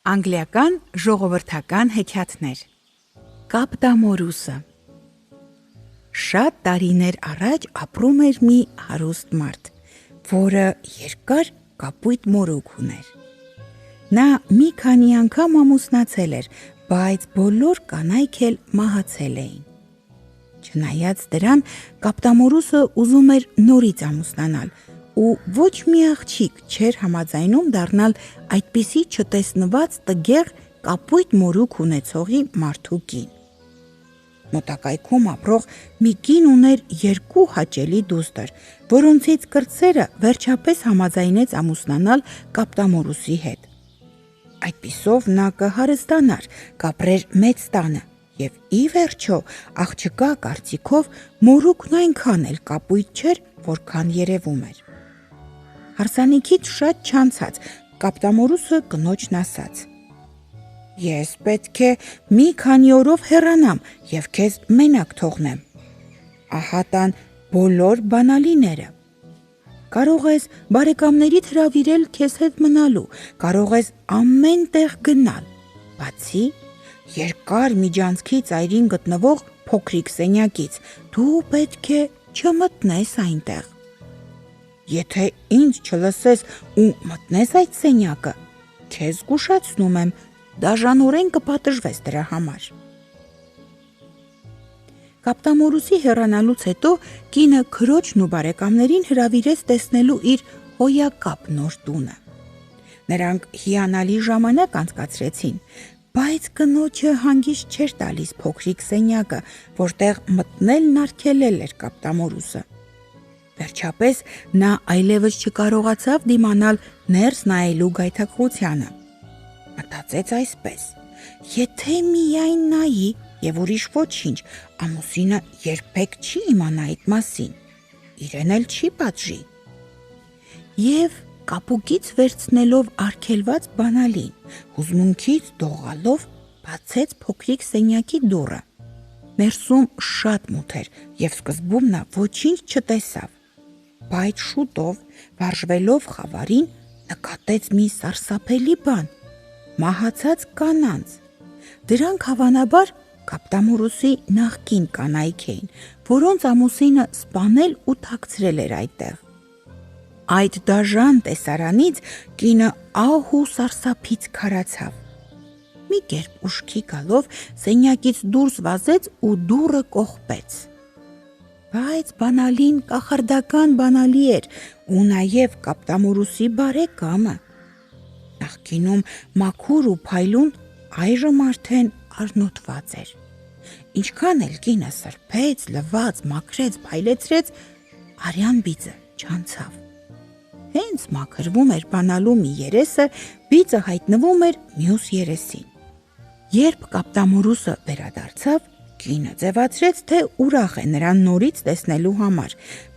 Անգլիական ժողովրդական հեքիաթներ։ Կապտամորուսը։ Շատ տարիներ առաջ ապրում էր մի հարուստ մարդ, որը երկար կապույտ մորուք ուներ։ Նա մի քանի անգամ ամուսնացել էր, բայց բոլոր կանայք էլ մահացել էին։ Չնայած դրան, կապտամորուսը ուզում էր նորից ամուսնանալ ու ոչ մի աղջիկ չէր համաձայնում դառնալ այդպիսի չտեսնված տգեղ կապույտ մորուք ունեցողի մարդու կին։ Մոտակայքում ապրող մի կին ուներ 2 հաճելի դուստր, որոնցից կրտսերը վերջապես համաձայնեց ամուսնանալ կապտամորուսի հետ։ Այդպիսով նա կհարստանար, կապրեր մեծ տանը և ի վերջո աղջկա կարծիքով մորուքն այնքան էլ կապույտ չէր, որքան երևում էր։ Հարսանիքից շատ չանցած կապտամորուսը կնոջն ասաց. «Ես պետք է մի քանի օրով հեռանամ և քեզ մենակ թողնեմ։ Ահա տան բոլոր բանալիները։ Կարող ես բարեկամներիդ հրավիրել քեզ հետ մնալու, կարող ես ամեն տեղ գնալ, բացի երկար միջանցքի ծայրին գտնվող փոքրիկ սենյակից, դու պետք է չմտնես այնտեղ։ Եթե ինձ չլսես ու մտնես այդ սենյակը, քեզ զգուշացնում եմ, դաժանորեն կպատժվես դրա համար»։ Կապտամորուսի հեռանալուց հետո կինը քրոջն ու բարեկամներին հրավիրեց տեսնելու իր հոյակապ նոր տունը։ Նրանք հիանալի ժամանակ անցկացրեցին, բայց կնոջը հանգիստ չէր տալիս փոքրիկ սենյակը, որտեղ մտնելն արգելել էր կապտամորուսը։ Վերջապես նա այլևս չկարողացավ դիմանալ ներս նայելու գայթակղությանը։ Մտածեց այսպես. եթե միայն նայի և ուրիշ ոչինչ, ամուսինը երբեք չի իմանա այդ մասին, իրեն էլ չի պատժի։ Եվ կապուկից վերցնելով արգելված բանալին, հուզմունքից դողալով բացեց փոքրիկ սենյակի դուռը։ Ներսում շատ մութ էր և սկզբում նա ոչինչ չտեսավ, բայց շուտով, վարժվելով խավարին, նկատեց մի սարսափելի բան՝ մահացած կանանց։ Դրանք հավանաբար կապտամորուսի նախկին կանայք էին, որոնց ամուսինը սպանել ու թաքցրել էր այդտեղ։ Այդ դաժան տեսարանից կինը ահ ու սարսափից քարացավ։ Մի կերպ ուշքի գալով սենյակից դուրս վազեց ու դուռը կողպեց։ Բայց բանալին կախարդական բանալի էր ու նաև կապտամորուսի բարեկամը։ Նախկինում մաքուր ու փայլուն, այժմ արդեն արնոտված էր։ Ինչքան էլ կինը սրբեց, լվաց, մաքրեց, փայլեցրեց, արյան բիծը չանցավ։ Հենց մաքրվում էր բանալու մի երեսը, բիծը հայտնվում էր մյուս երեսին։ Երբ կապտամորուսը վերադարձավ, կինը ձևացրեց, թե ուրախ է նրան նորից տեսնելու համար,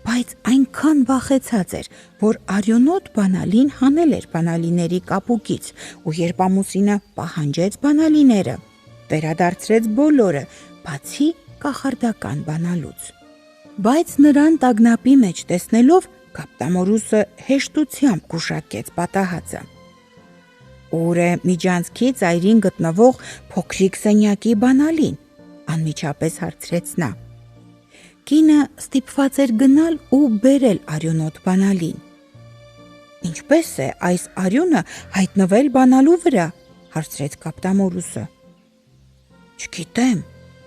բայց այնքան վախեցած էր, որ արյունոտ բանալին հանել էր բանալիների կապուկից, ու երբ ամուսինը պահանջեց բանալիները, վերադարձրեց բոլորը, բացի կախարդական բանալուց։ Բայց նրան տագնապի մեջ տեսնելով, կապտամորուսը հեշտությամբ գուշակեց պատահածը։ Ուր է միջանցքի ծայրին գտնվող փոքրիկ սենյակի բանալին, անմիջապես հարցրեց նա։ Կինը ստիպված էր գնալ ու բերել արյունոտ բանալին։ Ինչպե՞ս է այս արյունը հայտնվել բանալու վրա, հարցրեց կապտամորուսը։ Չգիտեմ,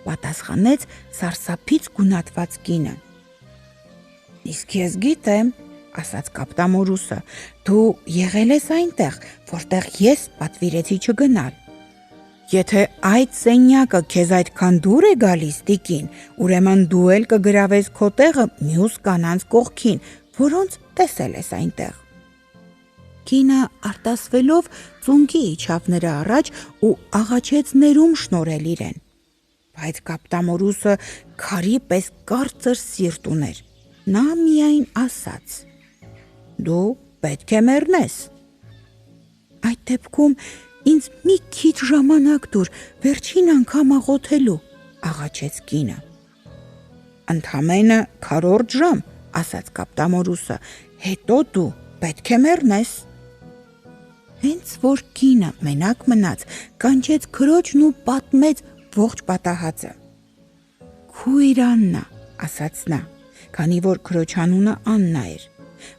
պատասխանեց սարսափից գունատված կինը։ Իսկ ես գիտեմ, ասաց կապտամորուսը, դու եղել ես այնտեղ, որտեղ ես պատվիրեցի չգնալ։ Եթե այդ սենյակը քեզ այդքան դուր է գալիս, տիկին, ուրեմն դու էլ կգրավես քո տեղը մյուս կանանց կողքին, որոնց տեսել ես այնտեղ։ Կինը արտասվելով ծունկի իջավ նրա առաջ ու աղաչեց ներում շնորհել իրեն։ Բայց կապտամորուսը քարի պես կարծր սիրտ ուներ։ Նա միայն ասաց. Դու պետք է մեռնես։ Այդ դեպքում ինձ մի քիչ ժամանակ տուր, վերջին անգամ աղոթելու, աղաչեց կինը։ Ընդամենը 4 ժամ, ասաց կապտամորուսը, հետո դու պետք է մեռնես։ Հենց որ կինը մենակ մնաց, կանչեց քրոջն ու պատմեց ողջ պատահածը։ «Քույր Աննա», ասաց նա, քանի որ քրոջ անունը Աննա էր,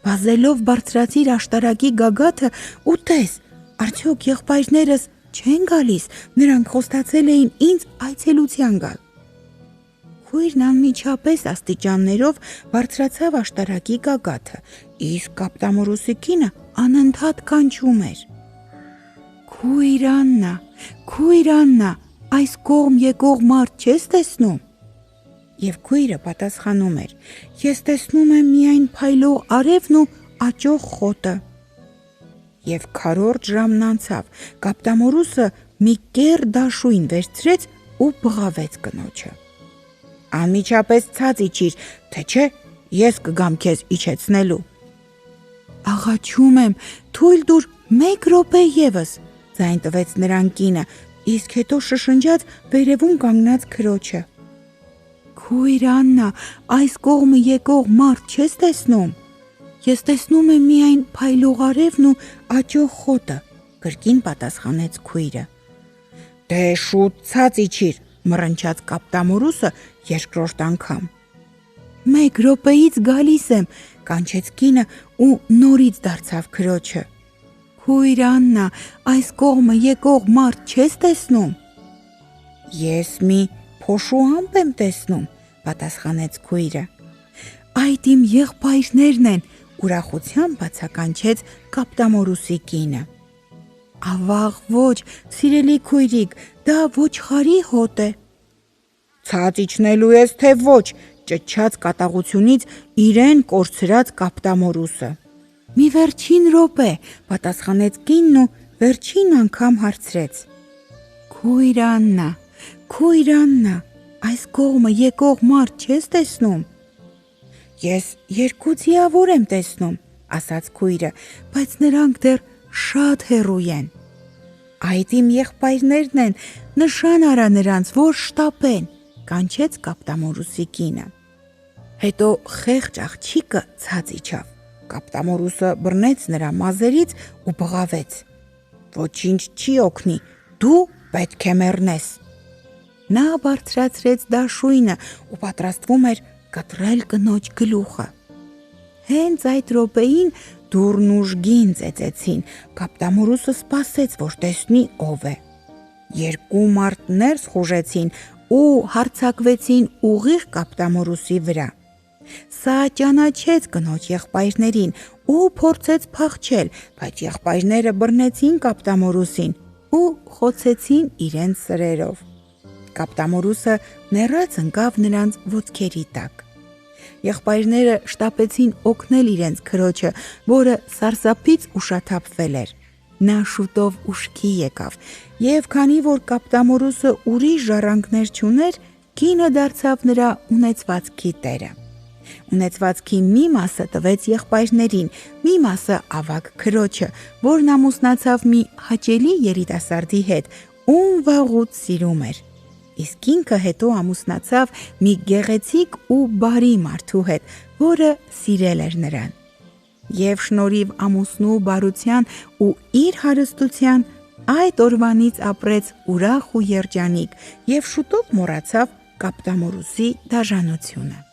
վազելով բարձրացիր աշտարակի գագաթը ու տես, արդյոք եղբայրներս չեն գալիս, նրանք խոստացել էին ինձ այցելության գալ։ Քույրն անմիջապես աստիճաններով բարձրացավ աշտարակի գագաթը, իսկ Կապտամորուսի կինը անընդհատ կանչում էր. «Քույր Աննա, քույր Աննա, այս կողմ եկող մարդ չես տեսնում»։ Եվ քույրը պատասխանում էր. «Ես տեսնում եմ միայն փայլող արևն ու աճող խոտը»։ Եվ քառորդ ժամն անցավ, Կապտամորուսը մի կեռ դաշույն վերցրեց ու բղավեց կնոջը։ «Անմիջապես ցած իջիր, թե չէ ես կգամ քեզ իջեցնելու»։ «Աղաչում եմ, թույլ տուր մեկ րոպե ևս», ձայն տվեց նրան կինը, իսկ հետո շշնջաց վերևում կանգնած քրոջը. «Քույր Աննա, այս կողմը եկող մարդ չես տեսնում»։ «Ես տեսնում եմ միայն փայլող արևն ու աճող խոտը», կրկին պատասխանեց քույրը։ «Դե շուտ ցած իջիր», մռնչաց Կապտամորուսը երկրորդ անգամ։ «Մեկ րոպեից գալիս եմ», կանչեց կինը ու նորից դարձավ քրոջը։ «Քույր Աննա, այս կողմը եկող մարդ չես տեսնում»։ «Ես մի փոշու ամպ եմ տեսնում», պատասխանեց քույրը։ «Այդ իմ եղբայրներն են», ուրախությամբ բացականչեց Կապտամորուսի կինը։ «Ավաղ ոչ, սիրելի քույրիկ, դա ոչխարի հոտ է»։ «Ցած իջնելու ես, թե ոչ», ճչաց կատաղությունից իրեն կորցրած Կապտամորուսը։ «Մի վերջին րոպե», պատասխանեց կինն ու վերջին անգամ հարցրեց. «Քույր Աննա, քույր Աննա, այս կողմը եկող մարդ չես տեսնում»։ «Ես երկու ձիավոր եմ տեսնում», ասաց քույրը, «բայց նրանք դեռ շատ հեռու են»։ «Այդ իմ եղբայրներն են, նշան արա նրանց, որ շտապեն», կանչեց Կապտամորուսի կինը։ Հետո խեղճ աղջիկը ցած իջավ։ Կապտամորուսը բռնեց նրա մազերից ու բղավեց. «Ոչինչ չի օգնի, դու պետք է մեռնես»։ Նա բարձրացրեց դաշույնը ու պատրաստվում էր կտրել կնոջ գլուխը։ Հենց այդ րոպեին դուռն ուժգին ծեծեցին։ Կապտամորուսը սպասեց, որ տեսնի ով է։ Երկու մարդ ներս խուժեցին ու հարձակվեցին ուղիղ Կապտամորուսի վրա։ Սա ճանաչեց կնոջ եղբայրներին ու փորձեց փախչել, բայց եղբայրները բռնեցին Կապտամորուսին ու խոցեցին իրենց սրերով։ Կապտամորուսը նեռած ընկավ նրանց ոտքերի տակ։ Եղբայրները շտապեցին օգնել իրենց քրոջը, որը սարսափից ուշաթափվել էր։ Նա շուտով ուշքի եկավ, եւ քանի որ Կապտամորուսը ուրիշ ժառանգներ չուներ, կինը դարձավ նրա ունեցվածքի տերը։ Ունեցվածքի մի մասը տվեց եղբայրներին, մի մասը ավագ քրոջը, որն ամուսնացավ մի հաճելի երիտասարդի հետ, ում վաղուց սիրում էր։ Իսկ ինքը հետո ամուսնացավ մի գեղեցիկ ու բարի մարդու հետ, որը սիրել էր նրան։ Եվ շնորհիվ ամուսնու բարության ու իր հարստության այդ օրվանից ապրեց ուրախ ու երջանիկ եւ շուտով մոռացավ Կապտամորուսի դաժանությունը։